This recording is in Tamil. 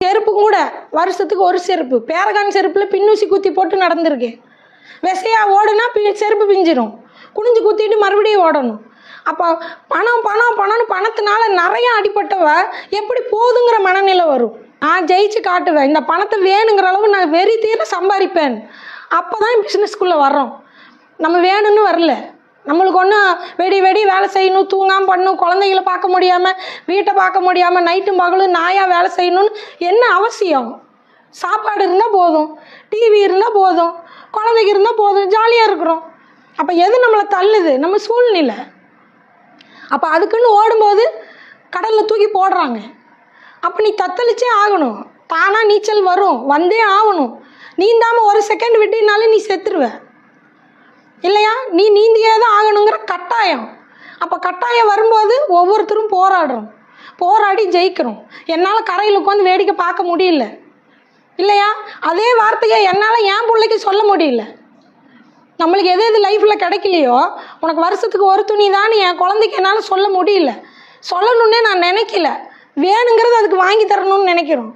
செருப்பு கூட வருஷத்துக்கு ஒரு செருப்பு, பேரகான் செருப்பில் பின்னூசி குத்தி போட்டு நடந்திருக்கேன். விசையாக ஓடுனா செருப்பு பிஞ்சிரும், குனிஞ்சு குத்திட்டு மறுபடியும் ஓடணும். அப்போ பணம் பணம் பணம்னு பணத்தினால நிறையா அடிப்பட்டவ எப்படி போதுங்கிற மனநிலை வரும். நான் ஜெயிச்சு காட்டுவேன், இந்த பணத்தை வேணுங்கிற அளவு நான் வெறி தீர சம்பாதிப்பேன். அப்போ தான் பிஸ்னஸ்குள்ளே வர்றோம். நம்ம வேணும்னு வரல. நம்மளுக்கு ஒன்றும் வெடி வேலை செய்யணும், தூங்காமல் பண்ணணும், குழந்தைகளை பார்க்க முடியாமல், வீட்டை பார்க்க முடியாமல், நைட்டும் பகலும் நாயாக வேலை செய்யணும்னு என்ன அவசியம்? சாப்பாடு இருந்தால் போதும், டிவி இருந்தால் போதும், குழந்தைக்கு இருந்தால் போதும், ஜாலியாக இருக்கிறோம். அப்போ எது நம்மளை தள்ளுது? நம்ம சூழ்நிலை. அப்போ அதுக்குன்னு ஓடும்போது கடலில் தூக்கி போடுறாங்க. அப்போ நீ தத்தளிச்சே ஆகணும். தானாக நீச்சல் வரும், வந்தே ஆகணும். நீந்தாமல் ஒரு செகண்ட் விட்டினாலும் நீ செத்துருவ இல்லையா? நீ நீந்தியே தான் ஆகணுங்கிற கட்டாயம். அப்போ கட்டாயம் வரும்போது ஒவ்வொருத்தரும் போராடுறோம், போராடி ஜெயிக்கிறோம். என்னால் கரையில் உட்காந்து வேடிக்கை பார்க்க முடியல இல்லையா? அதே வார்த்தையை என்னால் என் பிள்ளைக்கு சொல்ல முடியல. நம்மளுக்கு எது லைஃப்பில் கிடைக்கலையோ, உனக்கு வருஷத்துக்கு ஒரு துணி தான் என் குழந்தைக்கு என்னால் சொல்ல முடியல. சொல்லணுன்னே நான் நினைக்கல, வேணுங்கிறது அதுக்கு வாங்கி தரணும்னு நினைக்கிறோம்.